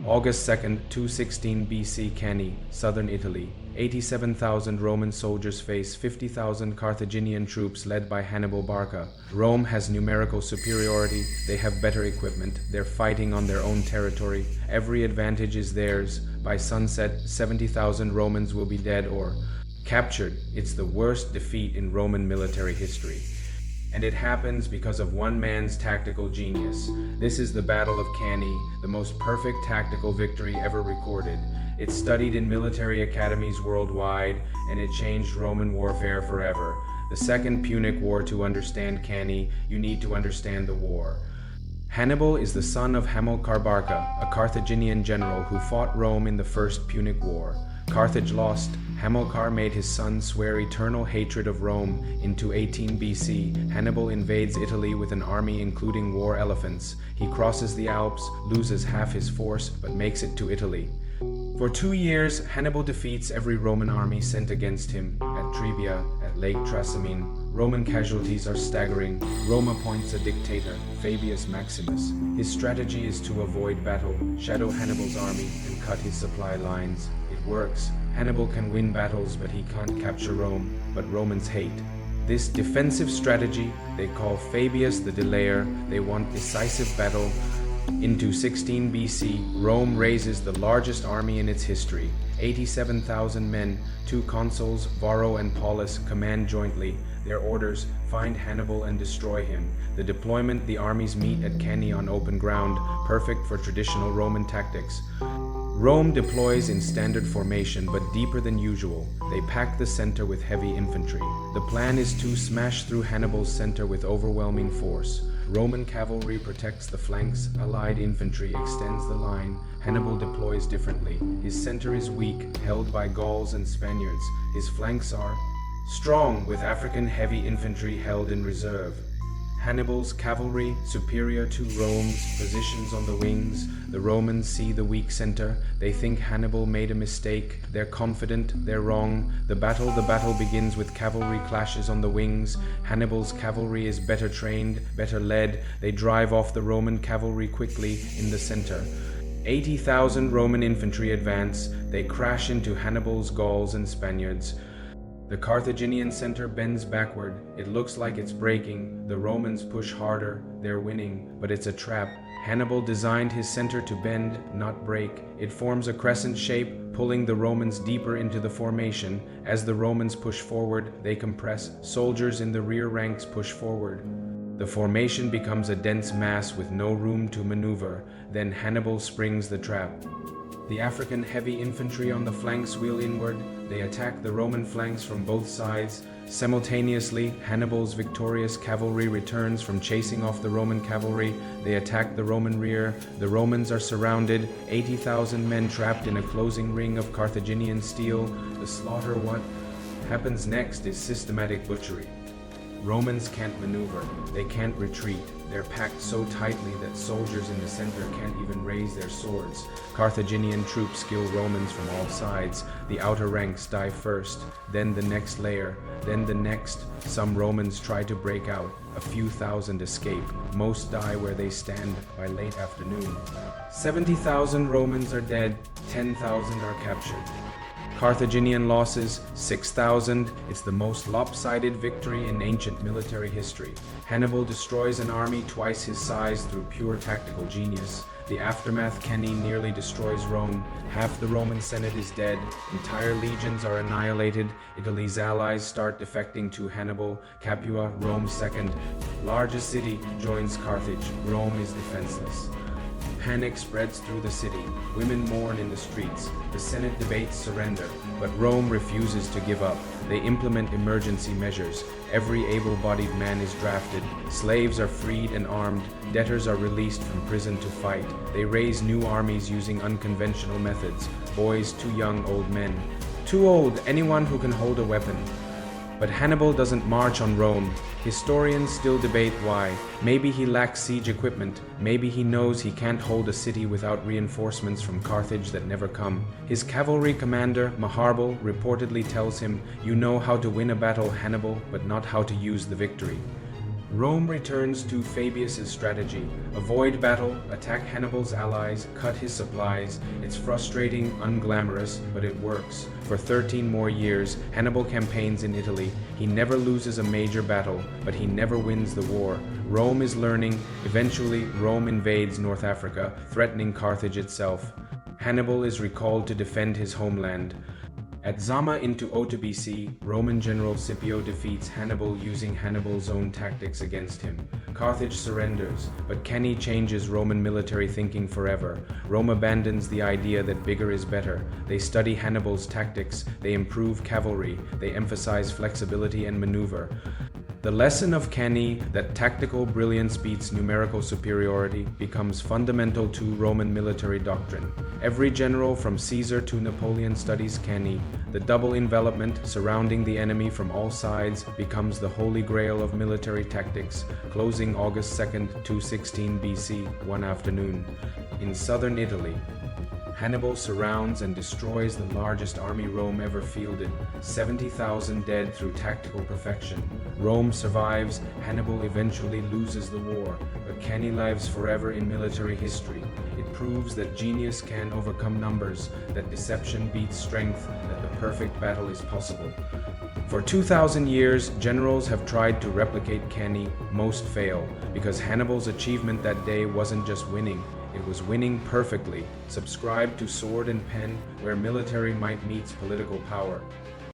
August 2nd, 216 BC, Cannae, southern Italy. 87,000 Roman soldiers face 50,000 Carthaginian troops led by Hannibal Barca. Rome has numerical superiority, they have better equipment, they're fighting on their own territory, every advantage is theirs. By sunset, 70,000 Romans will be dead or captured. It's the worst defeat in Roman military history. And it happens because of one man's tactical genius. This is the Battle of Cannae, the most perfect tactical victory ever recorded. It's studied in military academies worldwide, and it changed Roman warfare forever. The Second Punic War. To understand Cannae, you need to understand the war. Hannibal is the son of Hamilcar Barca, a Carthaginian general who fought Rome in the First Punic War. Carthage lost. Hamilcar made his son swear eternal hatred of Rome. In 218 BC, Hannibal invades Italy with an army including war elephants. He crosses the Alps, loses half his force, but makes it to Italy. For 2 years, Hannibal defeats every Roman army sent against him. At Trebia, at Lake Trasimene, Roman casualties are staggering. Rome appoints a dictator, Fabius Maximus. His strategy is to avoid battle, shadow Hannibal's army, and cut his supply lines. It works. Hannibal can win battles, but he can't capture Rome, but Romans hate. This defensive strategy they call Fabius the Delayer. They want decisive battle. In 216 BC, Rome raises the largest army in its history. 87,000 men, 2 consuls, Varro and Paulus, command jointly. Their orders: find Hannibal and destroy him. The deployment: the armies meet at Cannae on open ground, perfect for traditional Roman tactics. Rome deploys in standard formation, but deeper than usual. They pack the center with heavy infantry. The plan is to smash through Hannibal's center with overwhelming force. Roman cavalry protects the flanks, allied infantry extends the line. Hannibal deploys differently. His center is weak, held by Gauls and Spaniards. His flanks are strong, with African heavy infantry held in reserve. Hannibal's cavalry, superior to Rome's, positions on the wings. The Romans see the weak center. They think Hannibal made a mistake. They're confident. They're wrong. The battle begins with cavalry clashes on the wings. Hannibal's cavalry is better trained, better led. They drive off the Roman cavalry quickly in the center. 80,000 Roman infantry advance. They crash into Hannibal's Gauls and Spaniards. The Carthaginian center bends backward. It looks like it's breaking. The Romans push harder. They're winning, but it's a trap. Hannibal designed his center to bend, not break. It forms a crescent shape, pulling the Romans deeper into the formation. As the Romans push forward, they compress. Soldiers in the rear ranks push forward. The formation becomes a dense mass with no room to maneuver. Then Hannibal springs the trap. The African heavy infantry on the flanks wheel inward. They attack the Roman flanks from both sides. Simultaneously, Hannibal's victorious cavalry returns from chasing off the Roman cavalry. They attack the Roman rear. The Romans are surrounded. 80,000 men trapped in a closing ring of Carthaginian steel. The slaughter. What happens next is systematic butchery. Romans can't maneuver. They can't retreat. They're packed so tightly that soldiers in the center can't even raise their swords. Carthaginian troops kill Romans from all sides. The outer ranks die first, then the next layer, then the next. Some Romans try to break out. A few thousand escape. Most die where they stand by late afternoon. 70,000 Romans are dead. 10,000 are captured. Carthaginian losses, 6,000. It's the most lopsided victory in ancient military history. Hannibal destroys an army twice his size through pure tactical genius. The aftermath: Cannae nearly destroys Rome. Half the Roman Senate is dead. Entire legions are annihilated. Italy's allies start defecting to Hannibal. Capua, Rome's second largest city, joins Carthage. Rome is defenseless. Panic spreads through the city. Women mourn in the streets. The Senate debates surrender, but Rome refuses to give up. They implement emergency measures. Every able-bodied man is drafted. Slaves are freed and armed. Debtors are released from prison to fight. They raise new armies using unconventional methods. Boys too young, old men too old, anyone who can hold a weapon. But Hannibal doesn't march on Rome. Historians still debate why. Maybe he lacks siege equipment. Maybe he knows he can't hold a city without reinforcements from Carthage that never come. His cavalry commander, Maharbal, reportedly tells him, "You know how to win a battle, Hannibal, but not how to use the victory." Rome returns to Fabius's strategy. Avoid battle, attack Hannibal's allies, cut his supplies. It's frustrating, unglamorous, but it works. For 13 more years, Hannibal campaigns in Italy. He never loses a major battle, but he never wins the war. Rome is learning. Eventually, Rome invades North Africa, threatening Carthage itself. Hannibal is recalled to defend his homeland. At Zama into Ota BC, Roman general Scipio defeats Hannibal using Hannibal's own tactics against him. Carthage surrenders, but Cannae changes Roman military thinking forever. Rome abandons the idea that bigger is better. They study Hannibal's tactics, they improve cavalry, they emphasize flexibility and maneuver. The lesson of Cannae, that tactical brilliance beats numerical superiority, becomes fundamental to Roman military doctrine. Every general from Caesar to Napoleon studies Cannae. The double envelopment, surrounding the enemy from all sides, becomes the holy grail of military tactics. Closing August 2nd, 216 BC, one afternoon. In southern Italy, Hannibal surrounds and destroys the largest army Rome ever fielded, 70,000 dead through tactical perfection. Rome survives, Hannibal eventually loses the war, but Cannae lives forever in military history. It proves that genius can overcome numbers, that deception beats strength, that the perfect battle is possible. For 2,000 years, generals have tried to replicate Cannae. Most fail, because Hannibal's achievement that day wasn't just winning, it was winning perfectly. Subscribe to Sword and Pen, where military might meets political power.